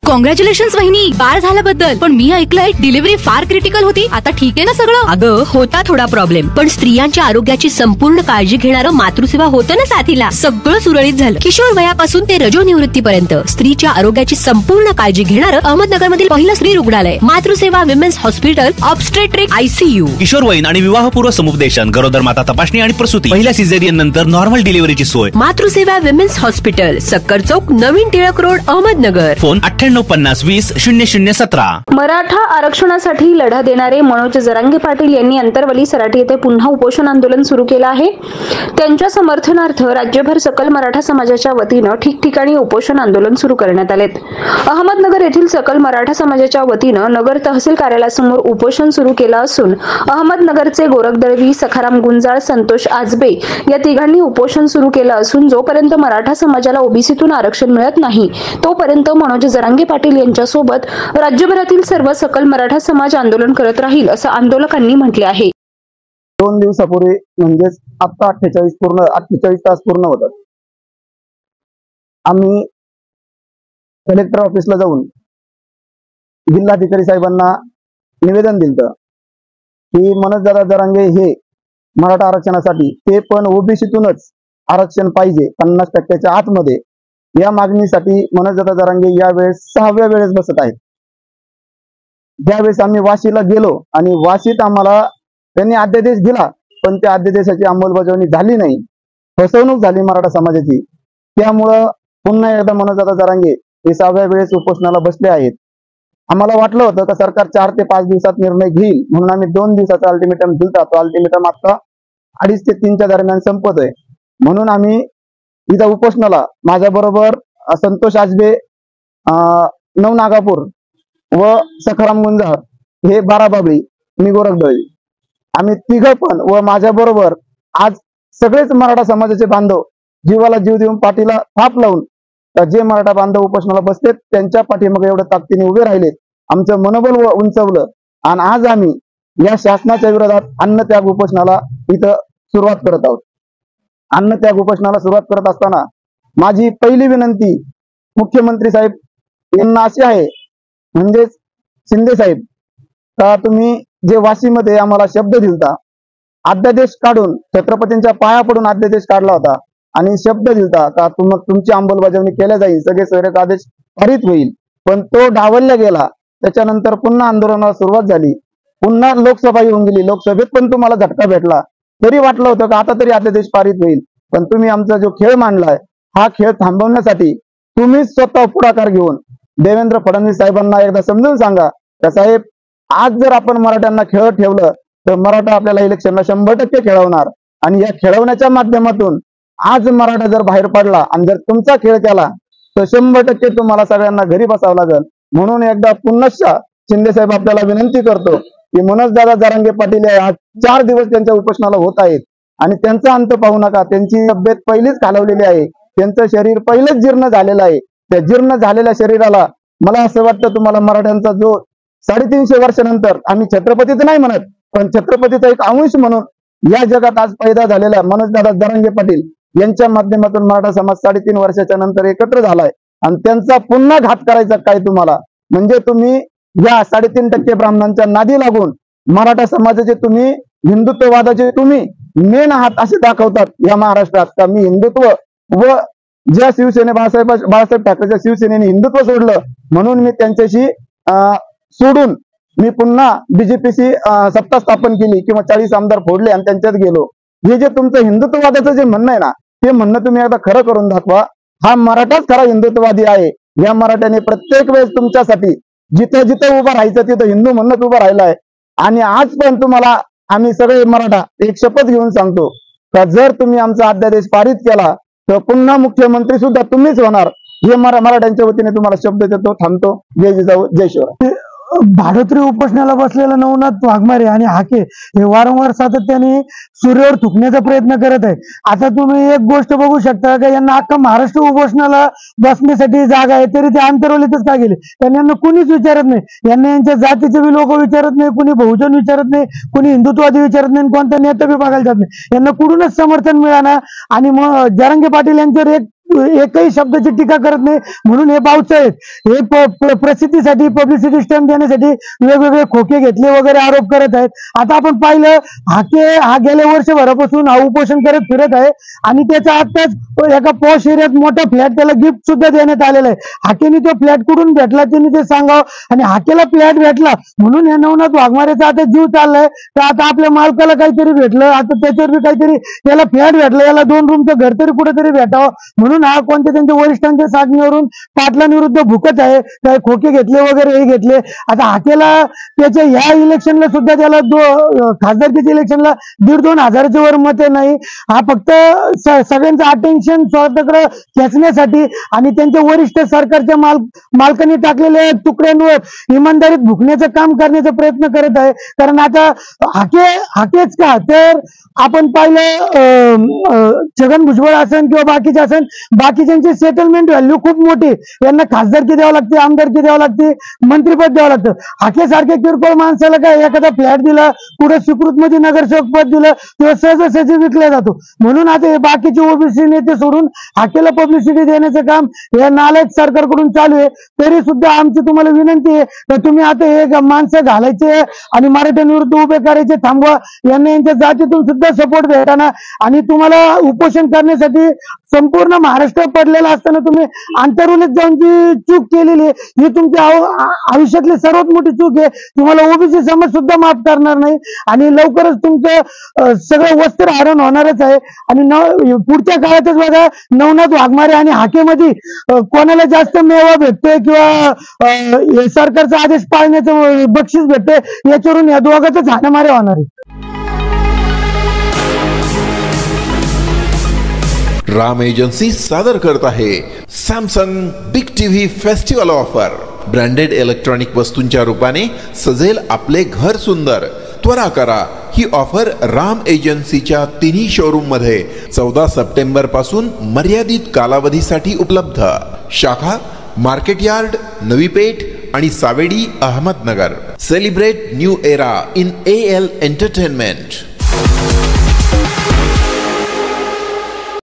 Congratulations वहिनी, बाळ झाल्याबद्दल. पण मी ऐकलंय डिलिव्हरी फार क्रिटिकल होती. आता ठीक आहे ना सगळं? अगं होता थोडा प्रॉब्लेम, पण स्त्रियांच्या आरोग्याची संपूर्ण काळजी घेणारं मातृसेवा होतं ना साथीला. सगळं सुरळीत झालं. किशोर वयापासून ते रजोनिवृत्तीपर्यंत स्त्रीच्या आरोग्याची संपूर्ण काळजी घेणारं अहमदनगर मधील पहिलं स्त्री रुग्णालय Matruseva women's hospital obstetric ICU. किशोरवयीन आणि विवाहपूर्व समुपदेशन, गरोदर माता तपासणी आणि प्रसूती, पहिल्या सिझेरियन नंतर नॉर्मल डिलिव्हरीची सोय. मातृसेवा विमेन्स हॉस्पिटल, सक्कर चौक, नवीन टिळक रोड, अहमदनगर. फोन 9850200017. मराठा आरक्षणासाठी लढा देणारे मनोज जरांगे पाटील यांनी अंतरवली सराटी येथे पुन्हा उपोषण आंदोलन सुरू केलं आहे. त्यांच्या समर्थनार्थ राज्यभर सकल मराठा समाजाच्या वतीनं ठिकठिकाणी उपोषण आंदोलन सुरू करण्यात आलेत. अहमदनगर येथील सकल मराठा समाजाच्या वतीनं नगर तहसील कार्यालयासमोर उपोषण सुरू केलं असून अहमदनगरचे गोरखदळवी, सखाराम गुंजाळ, संतोष आजबे या तिघांनी उपोषण सुरू केलं असून जोपर्यंत मराठा समाजाला ओबीसीतून आरक्षण मिळत नाही तोपर्यंत मनोज जरांगे पाटील यांच्यासोबत राज्यभरातील सर्व सकल मराठा समाज आंदोलन करत राहील असं आंदोलकांनी म्हटले आहे. 2 दिवसापूर्वी म्हणजेच आता 48 तास पूर्ण होतात. आम्ही कलेक्टर ऑफिसला जाऊन जिल्हाधिकारी साहेबांना निवेदन दिलं की मनोजदादा जरांगे हे मराठा आरक्षणासाठी, ते पण ओबीसीतूनच आरक्षण पाहिजे 50% आतमध्ये, या मागणीसाठी मनोजदादा जरांगे यावेळेस 6व्या वेळेस बसत आहेत. ज्यावेळेस आम्ही वाशीला गेलो आणि वाशीत आम्हाला त्यांनी अध्यादेश दिला, पण त्या अध्यादेशाची अंमलबजावणी झाली नाही, फसवणूक झाली मराठा समाजाची. त्यामुळं पुन्हा एकदा मनोजदादा जरांगे हे 6व्या वेळेस उपोषणाला बसले आहेत. आम्हाला वाटलं होतं की सरकार 4 ते 5 दिवसात निर्णय घेईल, म्हणून आम्ही 2 दिवसाचा अल्टिमेटम दिलता. तो अल्टिमेटम आता 2:30 ते 3च्या दरम्यान संपतोय. म्हणून आम्ही इथं उपोषणाला माझ्याबरोबर संतोष आजबे, नवनागापूर व सखाराम गुंजाळ हे बाराबाबळी, मी गोरखदळवी, आम्ही तिघं पण व माझ्याबरोबर आज सगळेच मराठा समाजाचे बांधव जीवाला जीव देऊन पाठीला थाप लावून जे मराठा बांधव उपोषणाला बसलेत त्यांच्या पाठीमागे एवढं ताकदीने उभे राहिलेत. आमचं मनोबल उंचवलं आणि आज आम्ही या शासनाच्या विरोधात अन्नत्याग उपोषणाला इथं सुरुवात करत आहोत. अन्नत्याग उपोषणाला सुरुवात करत असताना माझी पहिली विनंती मुख्यमंत्री साहेब यांना अशी आहे, म्हणजेच शिंदे साहेब, का तुम्ही जे वाशीमध्ये आम्हाला शब्द दिलता, अध्यादेश काढून छत्रपतींच्या पाया पडून अध्यादेश काढला होता आणि शब्द दिलता का तुमची अंमलबजावणी केल्या जाईल, सगळे सोयरेक आदेश पारित होईल, पण तो डावलला गेला. त्याच्यानंतर पुन्हा आंदोलनाला सुरुवात झाली, पुन्हा लोकसभा येऊन गेली, लोकसभेत पण तुम्हाला झटका भेटला. तरी वाटलं होतं का आता तरी अध्यादेश पारित होईल, पण तुम्ही आमचा जो खेळ मांडलाय हा खेळ थांबवण्यासाठी तुम्ही स्वतः पुढाकार घेऊन देवेंद्र फडणवीस साहेबांना एकदा समजून सांगा का साहेब, आज जर आपण मराठ्यांना खेळ ठेवलं तर मराठा आपल्याला इलेक्शनला 100% खेळवणार, आणि या खेळवण्याच्या माध्यमातून आज मराठा जर बाहेर पडला आणि जर तुमचा खेळ केला तर 100% तुम्हाला सगळ्यांना घरी बसावं लागेल. म्हणून एकदा पुन्हा शिंदे साहेब आपल्याला विनंती करतो की मनोजदादा जरांगे पाटील आज 4 दिवस त्यांच्या उपोषणाला होत आहेत आणि त्यांचा अंत पाहू नका. त्यांची तब्येत पहिलीच खालवलेली आहे, त्यांचं शरीर पहिलेच जीर्ण झालेलं आहे. त्या जीर्ण झालेल्या शरीराला मला असं वाटतं तुम्हाला मराठ्यांचा जो 350 वर्षानंतर, आम्ही छत्रपतीचं नाही म्हणत, पण छत्रपतीचा एक अंश म्हणून या जगात आज पैदा झालेला मनोजदादा जरांगे पाटील यांच्या माध्यमातून मराठा समाज 3.5 वर्षाच्या नंतर एकत्र झालाय आणि त्यांचा पुन्हा घात करायचा काय तुम्हाला, म्हणजे तुम्ही या 3.5% ब्राह्मणांच्या नादी लागून मराठा समाजाचे तुम्ही हिंदुत्ववादाचे तुम्ही मेन आहात असे दाखवतात या महाराष्ट्रात का मी हिंदुत्व, व ज्या बाळासाहेब ठाकरेच्या शिवसेनेने हिंदुत्व सोडलं म्हणून मी त्यांच्याशी सोडून मी पुन्हा बीजेपीशी सत्ता स्थापन केली किंवा 40 आमदार फोडले आणि त्यांच्यात गेलो. हे जे तुमचं हिंदुत्ववादाचं जे म्हणणं आहे ना, ते म्हणणं तुम्ही एकदा खरं करून दाखवा. हा मराठाच खरा हिंदुत्ववादी आहे. या मराठ्याने प्रत्येक वेळेस तुमच्यासाठी जिथं जिथं उभं राहायचं तिथं हिंदू म्हणत उभं राहिलाय. आणि आज पण तुम्हाला आम्ही सगळे मराठा एक शपथ घेऊन सांगतो का जर तुम्ही आमचा अध्यादेश पारित केला तर पुन्हा मुख्यमंत्री सुद्धा तुम्हीच होणार. हे मराठ्यांच्या वतीने तुम्हाला शब्द देतो. थांबतो. जय जिजाऊ, जय शिवराय. भाडोत्री उपोषणाला बसलेला नवनाथ वाघमारे आणि हाके हे वारंवार सातत्याने सूर्यावर थुकण्याचा प्रयत्न करत आहे. आता तुम्ही एक गोष्ट बघू शकता का यांना अख्खा महाराष्ट्र उपोषणाला बसण्यासाठी जागा आहे तरी ते आंतरवलीतच का गेले. त्यांनी यांना कुणीच विचारत नाही. यांना यांच्या जातीचे बी लोक विचारत नाही, कुणी बहुजन विचारत नाही, कुणी हिंदुत्ववादी विचारत नाही, कोणता नेता बी बघायला जात नाही. यांना कुठूनच समर्थन मिळालं. आणि मग जरांगे पाटील यांच्यावर एक एकही शब्दाची टीका करत नाही. म्हणून हे भाऊसाहेब हे प्रसिद्धीसाठी पब्लिसिटी स्टंट देण्यासाठी वेगवेगळे खोके घेतले वगैरे आरोप करत आहेत. आता आपण पाहिलं हाके हा गेल्या वर्षभरापासून हा उपोषण करत फिरत आहे आणि त्याचा आताच एका पॉश एरियात मोठा फ्लॅट त्याला गिफ्ट सुद्धा देण्यात आलेला आहे. हाकेने तो फ्लॅट कुठून भेटला त्यांनी ते सांगावं आणि हाकेला फ्लॅट भेटला म्हणून या नवनाथ वाघमारेचा आता जीव चाललाय. तर आता आपल्या मालकाला काहीतरी भेटलं, आता त्याच्यावर बी काहीतरी त्याला फ्लॅट भेटला, याला 2 रूमचं घर तरी कुठेतरी भेटावं म्हणून हा कोणत्या त्यांच्या वरिष्ठांच्या साधनेवरून पाटलांविरुद्ध भुकत आहे. काय खोके घेतले वगैरे हे घेतले. आता हाकेला त्याच्या ह्या इलेक्शनला सुद्धा त्याला खासदारकीच्या इलेक्शनला 1,500-2 हजाराच्या वर मते नाही. हा फक्त सगळ्यांचं अटेन्शन स्वतःकडे खेचण्यासाठी आणि त्यांच्या वरिष्ठ सरकारच्या मालकांनी टाकलेल्या तुकड्यांवर इमानदारीत भुकण्याचं काम करण्याचा प्रयत्न करत आहे. कारण आता हाकेच का तर आपण पाहिलं छगन भुजबळ असेल किंवा बाकीचे असेल बाकीच्यांची सेटलमेंट व्हॅल्यू खूप मोठी. यांना खासदारकी द्यावं लागते, आमदारकी द्यावं लागते, मंत्रीपद द्यावं लागतं. हाकेसारख्या किरकोळ माणसाला काय एखादा फ्लॅट दिला, पुढे स्वीकृत मध्ये नगरसेवक पद दिलं किंवा सहजासहजी विकला जातो. म्हणून आता हे बाकीचे ओबीसी नेते सोडून हाकेला पब्लिसिटी देण्याचं काम या नालायक सरकारकडून चालू आहे. तरी सुद्धा आमची तुम्हाला विनंती आहे तर तुम्ही आता हे माणसं घालायचे आणि मराठ्यांविरुद्ध उभे करायचे थांबवा. यांना यांच्या जातीतून सुद्धा सपोर्ट भेटाना आणि तुम्हाला उपोषण करण्यासाठी संपूर्ण महाराष्ट्र पडलेला असताना तुम्ही आंतरवलीत जाऊन जी चूक केलेली आहे ही तुमच्या आयुष्यातली सर्वात मोठी चूक आहे. तुम्हाला ओबीसी समाज सुद्धा माफ करणार नाही आणि लवकरच तुमचं सगळं वस्त्र हरण होणारच आहे. आणि पुढच्या काळातच बघा नवनाथ वाघमारे आणि हाकेमध्ये कोणाला जास्त मेवा भेटतोय किंवा सरकारचा आदेश पाळण्याचं बक्षीस भेटतंय याच्यावरून या दोघांच हाणामारे होणार आहे. राम एजन्सी सादर करत आहे Samsung big TV festival offer. Branded electronic वस्तूंच्या रूपाने सजेल आपले घर सुंदर. त्वरा करा, ही ऑफर राम एजन्सीच्या तिन्ही शोरूम मध्ये 14 सप्टेंबर पासून मर्यादित कालावधीसाठी उपलब्ध. शाखा मार्केट यार्ड, नवी पेठ आणि Savedi, Ahmednagar. Celebrate new era in AL entertainment.